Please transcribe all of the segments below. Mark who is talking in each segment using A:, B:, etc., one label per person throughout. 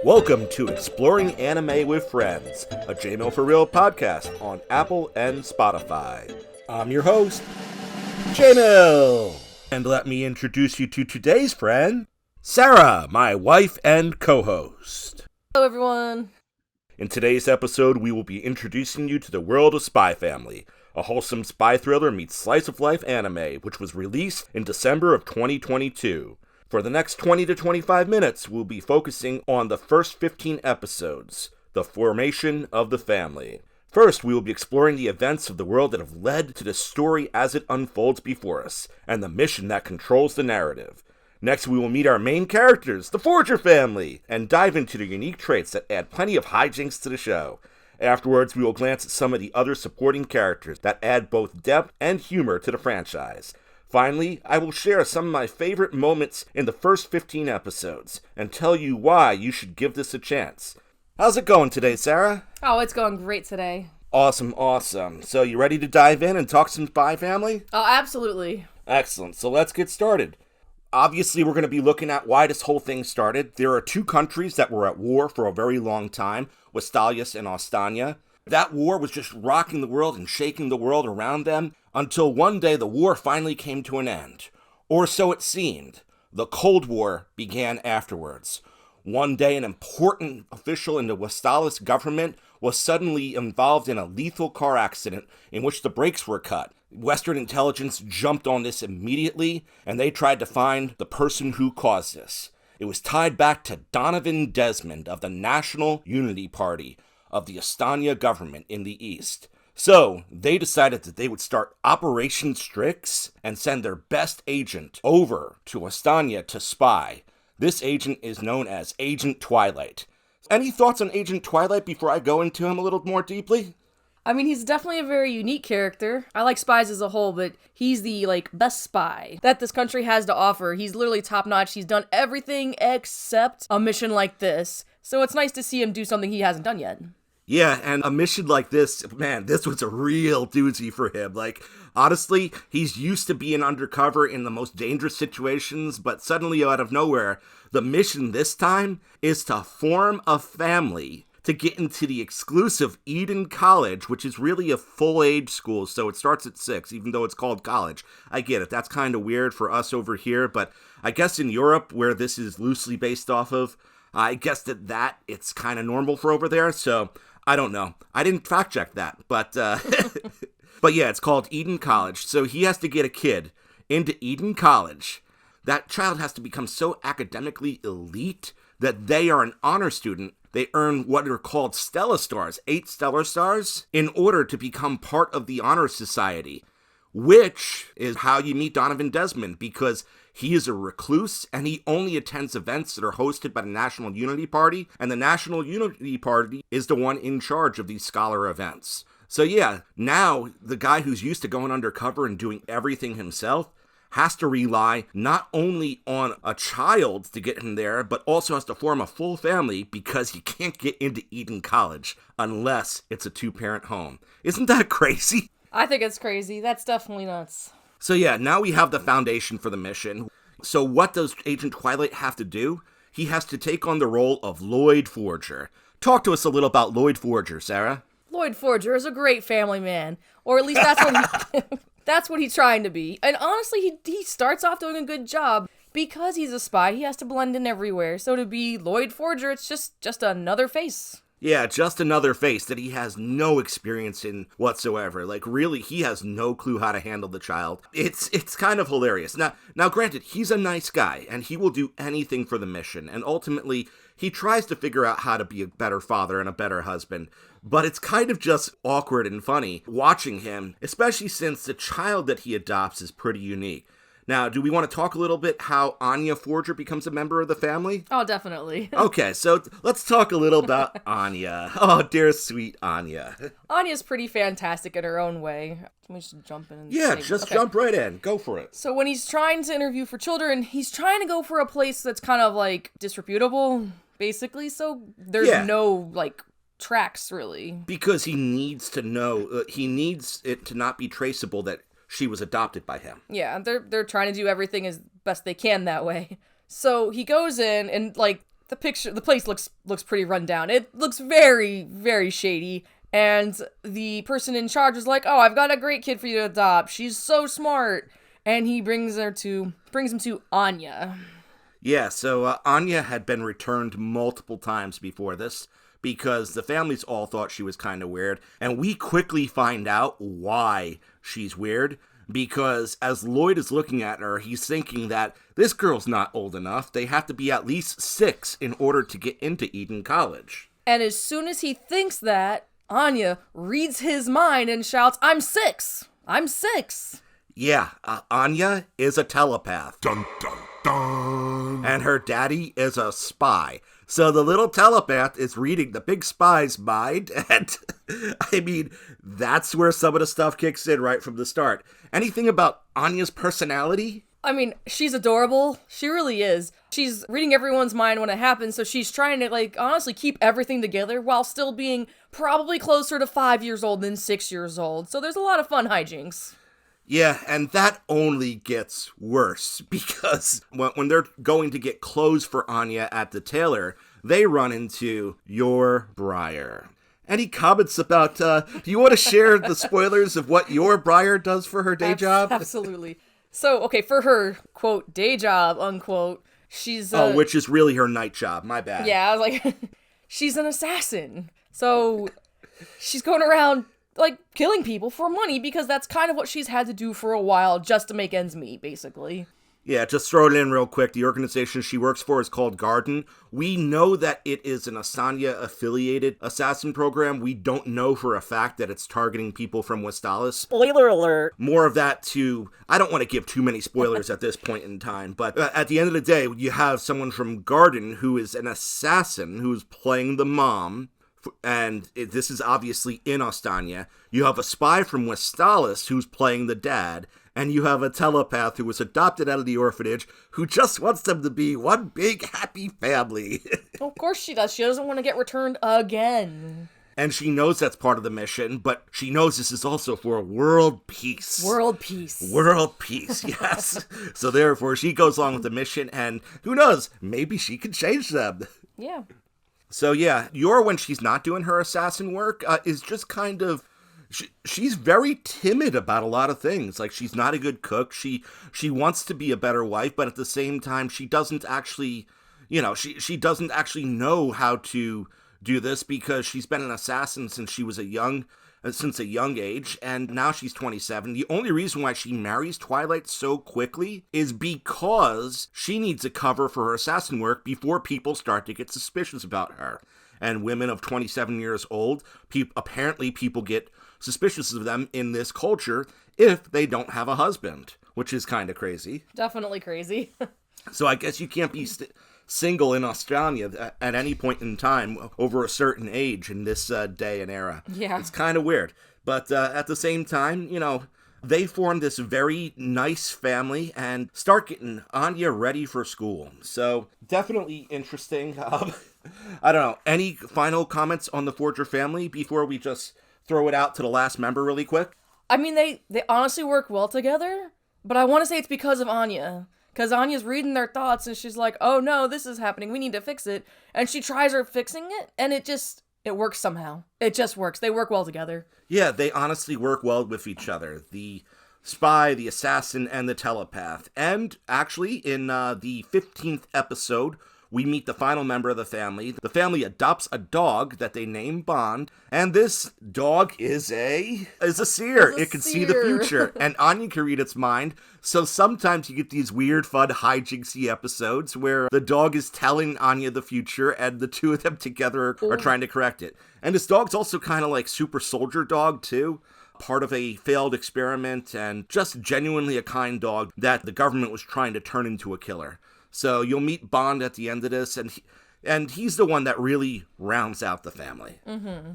A: Welcome to Exploring Anime with Friends, a JML for Real podcast on Apple and Spotify. I'm your host, JML. And let me introduce you to today's friend, Sarah, my wife and co-host.
B: Hello, everyone.
A: In today's episode, we will be introducing you to the world of Spy Family, a wholesome spy thriller meets slice-of-life anime, which was released in December of 2022. For the next 20 to 25 minutes, we'll be focusing on the first 15 episodes, the formation of the family. First, we will be exploring the events of the world that have led to the story as it unfolds before us, and the mission that controls the narrative. Next, we will meet our main characters, the Forger family, and dive into the unique traits that add plenty of hijinks to the show. Afterwards, we will glance at some of the other supporting characters that add both depth and humor to the franchise. Finally, I will share some of my favorite moments in the first 15 episodes, and tell you why you should give this a chance. How's it going today, Sarah?
B: Oh, it's going great today.
A: Awesome. So you ready to dive in and talk some Spy Family?
B: Oh, absolutely.
A: Excellent, so let's get started. Obviously, we're going to be looking at why this whole thing started. There are two countries that were at war for a very long time, Westalius and Ostania. That war was just rocking the world and shaking the world around them, until one day the war finally came to an end. Or so it seemed. The Cold War began afterwards. One day, an important official in the Westalis government was suddenly involved in a lethal car accident in which the brakes were cut. Western intelligence jumped on this immediately, and they tried to find the person who caused this. It was tied back to Donovan Desmond of the National Unity Party of the Ostania government in the East. So, they decided that they would start Operation Strix and send their best agent over to Ostania to spy. This agent is known as Agent Twilight. Any thoughts on Agent Twilight before I go into him a little more deeply?
B: I mean, he's definitely a very unique character. I like spies as a whole, but he's the, best spy that this country has to offer. He's literally top-notch. He's done everything except a mission like this. So it's nice to see him do something he hasn't done yet.
A: Yeah, and a mission like this, man, this was a real doozy for him. Honestly, he's used to being undercover in the most dangerous situations, but suddenly out of nowhere, the mission this time is to form a family to get into the exclusive Eden College, which is really a full-age school, so it starts at 6, even though it's called college. I get it, that's kind of weird for us over here, but I guess in Europe, where this is loosely based off of, I guess that it's kind of normal for over there, so I don't know. I didn't fact check that, but but yeah, it's called Eden College. So he has to get a kid into Eden College. That child has to become so academically elite that they are an honor student. They earn what are called Stellar Stars, 8 Stellar Stars, in order to become part of the Honor Society, which is how you meet Donovan Desmond, because he is a recluse, and he only attends events that are hosted by the National Unity Party, and the National Unity Party is the one in charge of these scholar events. So yeah, now the guy who's used to going undercover and doing everything himself has to rely not only on a child to get in there, but also has to form a full family because he can't get into Eden College unless it's a 2-parent home. Isn't that crazy?
B: I think it's crazy. That's definitely nuts.
A: So yeah, now we have the foundation for the mission. So what does Agent Twilight have to do? He has to take on the role of Lloyd Forger. Talk to us a little about Lloyd Forger, Sarah.
B: Lloyd Forger is a great family man. Or at least that's what that's what he's trying to be. And honestly, he starts off doing a good job. Because he's a spy, he has to blend in everywhere. So to be Lloyd Forger, it's just another face.
A: Yeah, just another face that he has no experience in whatsoever. Really, he has no clue how to handle the child. It's kind of hilarious. Now, granted, he's a nice guy, and he will do anything for the mission, and ultimately, he tries to figure out how to be a better father and a better husband. But it's kind of just awkward and funny watching him, especially since the child that he adopts is pretty unique. Now, do we want to talk a little bit how Anya Forger becomes a member of the family?
B: Oh, definitely.
A: Okay, so let's talk a little about Anya. Oh, dear sweet Anya.
B: Anya's pretty fantastic in her own way. Let me just jump in and
A: jump right in. Go for it.
B: So when he's trying to interview for children, he's trying to go for a place that's kind of disreputable, basically. So there's no tracks, really.
A: Because he needs to know, he needs it to not be traceable that she was adopted by him.
B: Yeah, they're trying to do everything as best they can that way. So he goes in and the place looks pretty run down. It looks very, very shady. And the person in charge is like, "Oh, I've got a great kid for you to adopt. She's so smart." And he brings him to Anya.
A: Yeah, so Anya had been returned multiple times before this because the families all thought she was kind of weird. And we quickly find out why she's weird. Because as Lloyd is looking at her, he's thinking that this girl's not old enough. They have to be at least 6 in order to get into Eden College.
B: And as soon as he thinks that, Anya reads his mind and shouts, "I'm 6! I'm 6!"
A: Yeah, Anya is a telepath.
C: Dun dun dun.
A: And her daddy is a spy. So the little telepath is reading the big spy's mind, and I mean, that's where some of the stuff kicks in right from the start. Anything about Anya's personality?
B: I mean, she's adorable. She really is. She's reading everyone's mind when it happens, so she's trying to, like, honestly keep everything together while still being probably closer to 5 years old than 6 years old. So there's a lot of fun hijinks.
A: Yeah, and that only gets worse, because when they're going to get clothes for Anya at the tailor, they run into your Briar. Any comments about, do you want to share the spoilers of what your Briar does for her day job?
B: Absolutely. So, okay, for her, quote, day job, unquote, she's...
A: which is really her night job, my bad.
B: Yeah, I was like, she's an assassin. So, she's going around, like, killing people for money because that's kind of what she's had to do for a while just to make ends meet, basically.
A: Yeah, just throw it in real quick. The organization she works for is called Garden. We know that it is an Asanya-affiliated assassin program. We don't know for a fact that it's targeting people from Westalis.
B: Spoiler alert.
A: More of that too. I don't want to give too many spoilers at this point in time, but at the end of the day, you have someone from Garden who is an assassin who's playing the mom. And this is obviously in Ostania. You have a spy from Westalis who's playing the dad, and you have a telepath who was adopted out of the orphanage who just wants them to be one big happy family.
B: Of course she does. She doesn't want to get returned again.
A: And she knows that's part of the mission, but she knows this is also for world peace.
B: World peace.
A: World peace, yes. So therefore, she goes along with the mission, and who knows, maybe she can change them.
B: Yeah.
A: So yeah, Yor, when she's not doing her assassin work, is just kind of... She's very timid about a lot of things. Like, she's not a good cook. She wants to be a better wife, but at the same time, she doesn't actually... she doesn't actually know how to do this because she's been an assassin since she was a young age, and now she's 27. The only reason why she marries Twilight so quickly is because she needs a cover for her assassin work before people start to get suspicious about her. And women of 27 years old, apparently people get suspicious of them in this culture if they don't have a husband, which is kind of crazy.
B: Definitely crazy.
A: So I guess you can't be single in Australia at any point in time over a certain age in this day and era.
B: Yeah.
A: It's kind of weird. But at the same time, they form this very nice family and start getting Anya ready for school. So definitely interesting. I don't know. Any final comments on the Forger family before we just throw it out to the last member really quick?
B: I mean, they honestly work well together, but I want to say it's because of Anya. Because Anya's reading their thoughts, and she's like, "Oh no, this is happening, we need to fix it." And she tries her fixing it, and it works somehow. It just works. They work well together.
A: Yeah, they honestly work well with each other. The spy, the assassin, and the telepath. And actually, in the 15th episode, we meet the final member of the family. The family adopts a dog that they name Bond, and this dog is a seer. It can see the future, and Anya can read its mind. So sometimes you get these weird, fun, hijinksy episodes where the dog is telling Anya the future, and the two of them together are trying to correct it. And this dog's also kind of like super soldier dog, too. Part of a failed experiment, and just genuinely a kind dog that the government was trying to turn into a killer. So you'll meet Bond at the end of this, and he's the one that really rounds out the family. Mm-hmm.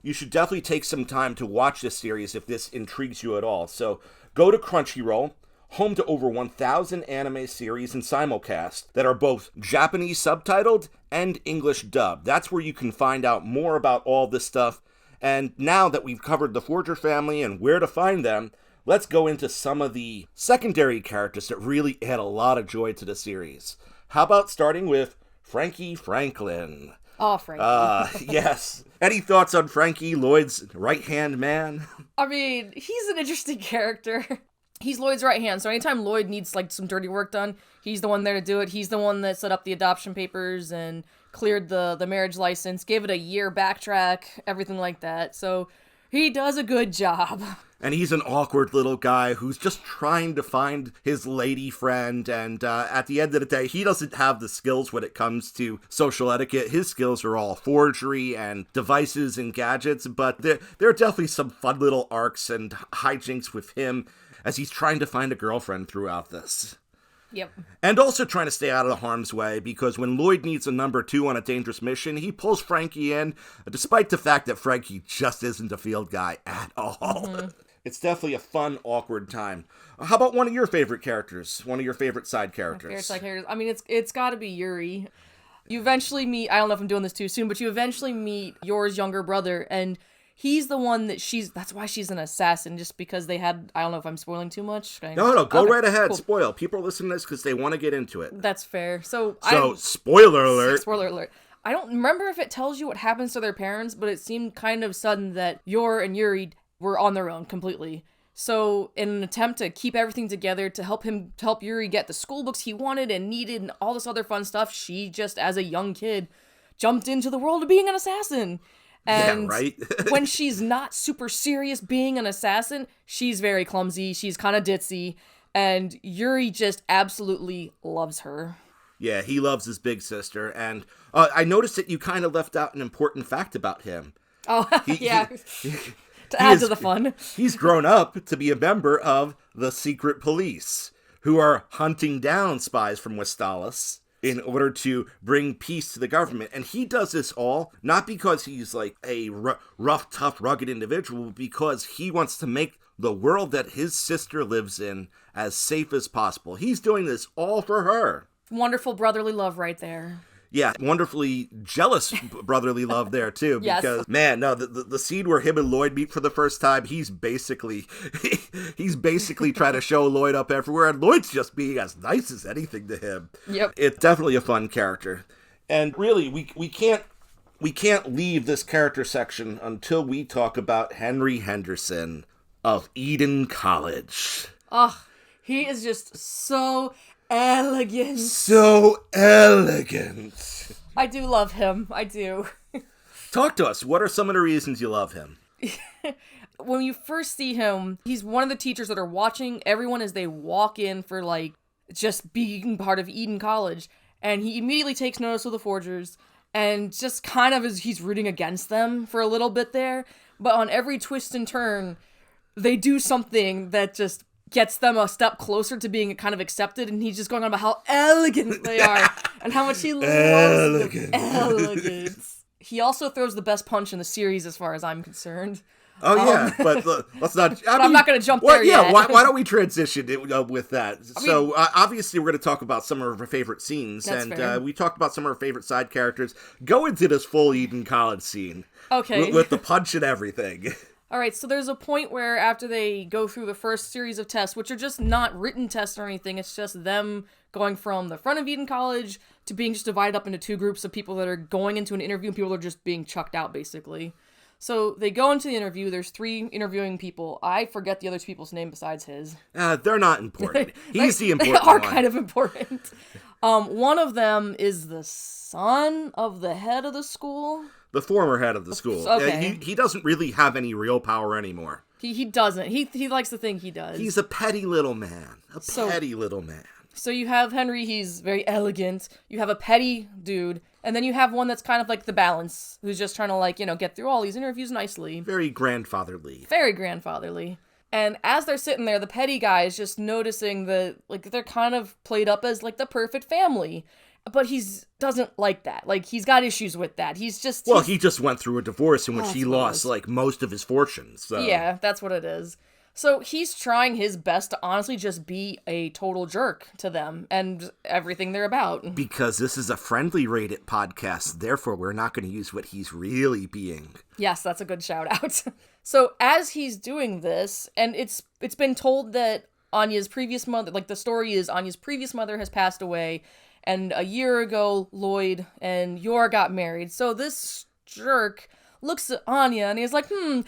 A: You should definitely take some time to watch this series if this intrigues you at all. So go to Crunchyroll, home to over 1,000 anime series and simulcast that are both Japanese subtitled and English dubbed. That's where you can find out more about all this stuff. And now that we've covered the Forger family and where to find them, let's go into some of the secondary characters that really add a lot of joy to the series. How about starting with Frankie Franklin.
B: Oh, Frankie.
A: Yes. Any thoughts on Frankie, Lloyd's right-hand man?
B: I mean, he's an interesting character. He's Lloyd's right hand, so anytime Lloyd needs, like, some dirty work done, he's the one there to do it. He's the one that set up the adoption papers and cleared the marriage license, gave it a year backtrack, everything like that. So he does a good job.
A: And he's an awkward little guy who's just trying to find his lady friend, and at the end of the day, he doesn't have the skills when it comes to social etiquette. His skills are all forgery and devices and gadgets, but there are definitely some fun little arcs and hijinks with him as he's trying to find a girlfriend throughout this.
B: Yep.
A: And also trying to stay out of the harm's way, because when Lloyd needs a number 2 on a dangerous mission, he pulls Frankie in, despite the fact that Frankie just isn't a field guy at all. Mm-hmm. It's definitely a fun, awkward time. How about one of your favorite characters? One of your favorite side characters?
B: Favorite side characters. I mean, it's got to be Yuri. You eventually meet, I don't know if I'm doing this too soon, but you eventually meet Yor's younger brother, and he's the one that that's why she's an assassin, just because they had, I don't know if I'm spoiling too much.
A: No, go
B: okay,
A: right ahead.
B: cool.
A: Spoil. People are listening to this because they want to get into it.
B: That's fair. So
A: spoiler alert.
B: Spoiler alert. I don't remember if it tells you what happens to their parents, but it seemed kind of sudden that Yor and Yuri were on their own completely. So in an attempt to keep everything together, to help Yuri get the school books he wanted and needed and all this other fun stuff, she just, as a young kid, jumped into the world of being an assassin. And
A: yeah, right?
B: When she's not super serious being an assassin, she's very clumsy, she's kind of ditzy, and Yuri just absolutely loves her.
A: Yeah, he loves his big sister, and I noticed that you kind of left out an important fact about him.
B: Oh, yeah. To add to the fun.
A: He's grown up to be a member of the secret police, who are hunting down spies from Westalis in order to bring peace to the government. And he does this all, not because he's like a rough, tough, rugged individual, but because he wants to make the world that his sister lives in as safe as possible. He's doing this all for her.
B: Wonderful brotherly love right there.
A: Yeah, wonderfully jealous brotherly love there, too.
B: Yes.
A: Because, man, no, the scene where him and Lloyd meet for the first time, he's basically trying to show Lloyd up everywhere, and Lloyd's just being as nice as anything to him.
B: Yep.
A: It's definitely a fun character. And really, we can't leave this character section until we talk about Henry Henderson of Eden College.
B: Oh, he is just so elegant.
A: So elegant.
B: I do love him. I do.
A: Talk to us. What are some of the reasons you love him?
B: When you first see him, he's one of the teachers that are watching everyone as they walk in for, like, just being part of Eden College. And he immediately takes notice of the forgers and just kind of he's rooting against them for a little bit there. But on every twist and turn, they do something that just gets them a step closer to being kind of accepted, and he's just going on about how elegant they are and how much he loves them. Elegance. He also throws the best punch in the series as far as I'm concerned.
A: Oh, yeah, but let's not...
B: I'm not going to jump there
A: yet.
B: yet.
A: Why don't we transition with that? Obviously, we're going to talk about some of our favorite scenes, and we talked about some of our favorite side characters. Go into this full Eden College scene.
B: Okay.
A: With the punch and everything.
B: All right, so there's a point where after they go through the first series of tests, which are just not written tests or anything, it's just them going from the front of Eden College to being just divided up into two groups of people that are going into an interview and people that are just being chucked out, basically. So they go into the interview, there's 3 interviewing people. I forget the other 2 people's name besides his.
A: They're not important. He's the important
B: one. They are
A: one.
B: kind of important. One of them is the son of the head of the school.
A: The former head of the school.
B: Okay.
A: He doesn't really have any real power anymore.
B: He doesn't. He likes to think he does.
A: He's a petty little man. Petty little man.
B: So you have Henry, he's very elegant. You have a petty dude. And then you have one that's kind of like the balance, who's just trying to, like, get through all these interviews nicely.
A: Very grandfatherly.
B: Very grandfatherly. And as they're sitting there, the petty guy is just noticing that, like, they're kind of played up as, like, the perfect family. But he doesn't like that. Like, he's got issues with that. He just
A: went through a divorce in which he lost, like, most of his fortune. So.
B: Yeah, that's what it is. So he's trying his best to honestly just be a total jerk to them and everything they're about.
A: Because this is a friendly rated podcast, therefore we're not going to use what he's really being.
B: Yes, that's a good shout out. So as he's doing this, and it's been told that Anya's previous mother, like the story is Anya's previous mother has passed away, And a year ago, Lloyd and Yor got married. So this jerk looks at Anya and he's like, who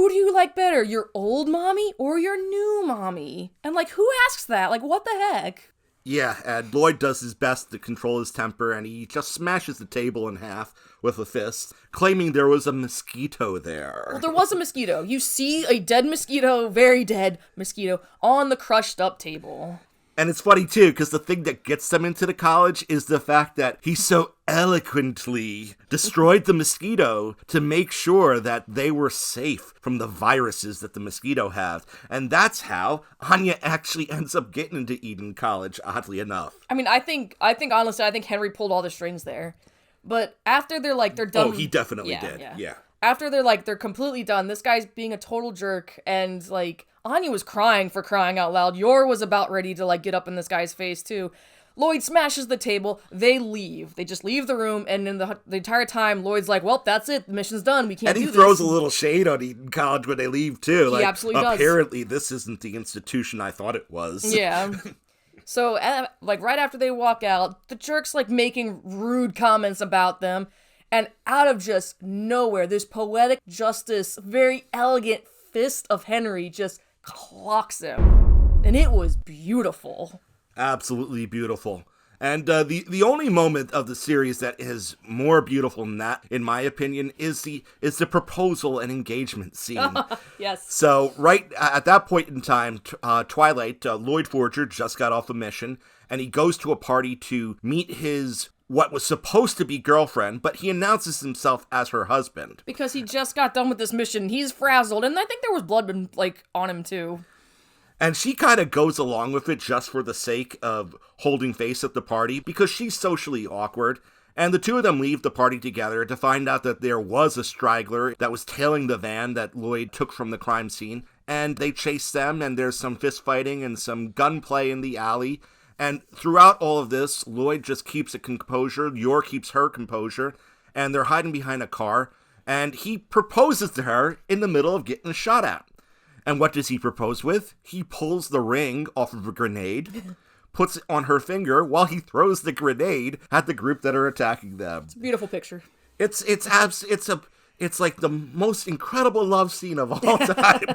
B: do you like better, your old mommy or your new mommy? And like, who asks that? Like, what the heck?
A: Yeah, and Lloyd does his best to control his temper, and he just smashes the table in half with a fist, claiming there was a mosquito there.
B: Well, there was a mosquito. You see a dead mosquito, very dead mosquito, on the crushed up table.
A: And it's funny, too, because the thing that gets them into the college is the fact that he so eloquently destroyed the mosquito to make sure that they were safe from the viruses that the mosquito has. And that's how Anya actually ends up getting into Eden College, oddly enough.
B: I mean, honestly, I think Henry pulled all the strings there. But after they're done.
A: Oh, he definitely did. Yeah.
B: After they're completely done, this guy's being a total jerk, and Anya was crying for crying out loud. Yor was about ready to get up in this guy's face too. Lloyd smashes the table. They leave. They just leave the room, and in the entire time, Lloyd's like, "Well, that's it. The mission's done. We can't do this."
A: And he throws a little shade on Eden College when they leave too.
B: He absolutely does.
A: Apparently, this isn't the institution I thought it was.
B: Yeah. So, right after they walk out, the jerk's making rude comments about them. And out of just nowhere, this poetic justice, very elegant fist of Henry just clocks him. And it was beautiful.
A: Absolutely beautiful. And the only moment of the series that is more beautiful than that, in my opinion, is the proposal and engagement scene.
B: Yes.
A: So right at that point in time, Twilight, Lloyd Forger just got off a mission, and he goes to a party to meet his what was supposed to be girlfriend, but he announces himself as her husband.
B: Because he just got done with this mission. He's frazzled, and I think there was blood on him too.
A: And she kind of goes along with it just for the sake of holding face at the party, because she's socially awkward. And the two of them leave the party together to find out that there was a straggler that was tailing the van that Lloyd took from the crime scene. And they chase them, and there's some fist fighting and some gunplay in the alley. And throughout all of this, Lloyd just keeps a composure, Yor keeps her composure, and they're hiding behind a car, and he proposes to her in the middle of getting shot at. And what does he propose with? He pulls the ring off of a grenade, puts it on her finger while he throws the grenade at the group that are attacking them.
B: It's a beautiful picture.
A: It's like the most incredible love scene of all time.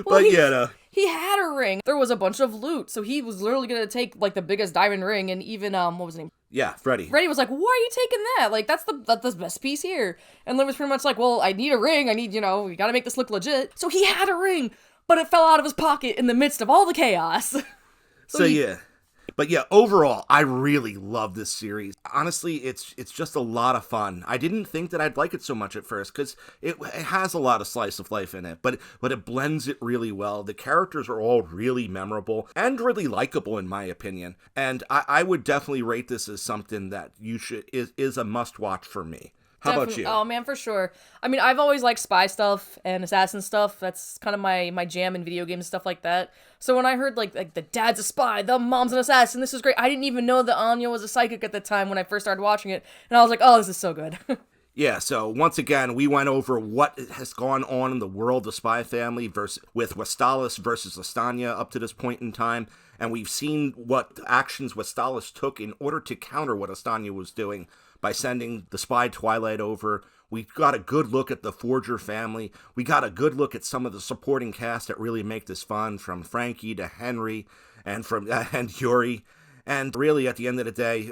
B: Well,
A: But
B: he had a ring. There was a bunch of loot, so he was literally gonna take the biggest diamond ring, and even what was his name?
A: Yeah, Freddie.
B: Freddie was like, "Why are you taking that? That's the best piece here." And Lloyd was pretty much like, "Well, I need a ring. I need we gotta make this look legit." So he had a ring, but it fell out of his pocket in the midst of all the chaos.
A: But yeah, overall, I really love this series. Honestly, it's just a lot of fun. I didn't think that I'd like it so much at first, because it has a lot of slice of life in it, but it blends it really well. The characters are all really memorable and really likable, in my opinion. And I would definitely rate this as something that is a must-watch for me. How about you?
B: Oh, man, for sure. I mean, I've always liked spy stuff and assassin stuff. That's kind of my jam in video games and stuff like that. So when I heard, the dad's a spy, the mom's an assassin, this is great. I didn't even know that Anya was a psychic at the time when I first started watching it. And I was like, oh, this is so good.
A: Yeah, so once again, we went over what has gone on in the world of Spy Family with Westalis versus Lestania up to this point in time, and we've seen what actions Westalis took in order to counter what Lestania was doing by sending the spy Twilight over. We got a good look at the Forger family. We got a good look at some of the supporting cast that really make this fun, from Frankie to Henry and Yuri. And really, at the end of the day,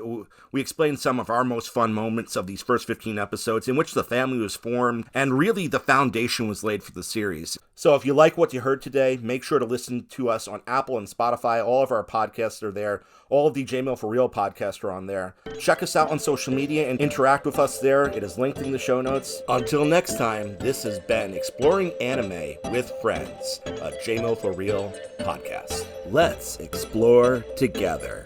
A: we explained some of our most fun moments of these first 15 episodes in which the family was formed, and really the foundation was laid for the series. So if you like what you heard today, make sure to listen to us on Apple and Spotify. All of our podcasts are there. All of the J-Mail for Real podcasts are on there. Check us out on social media and interact with us there. It is linked in the show notes. Until next time, this has been Exploring Anime with Friends, a J-Mail for Real podcast. Let's explore together.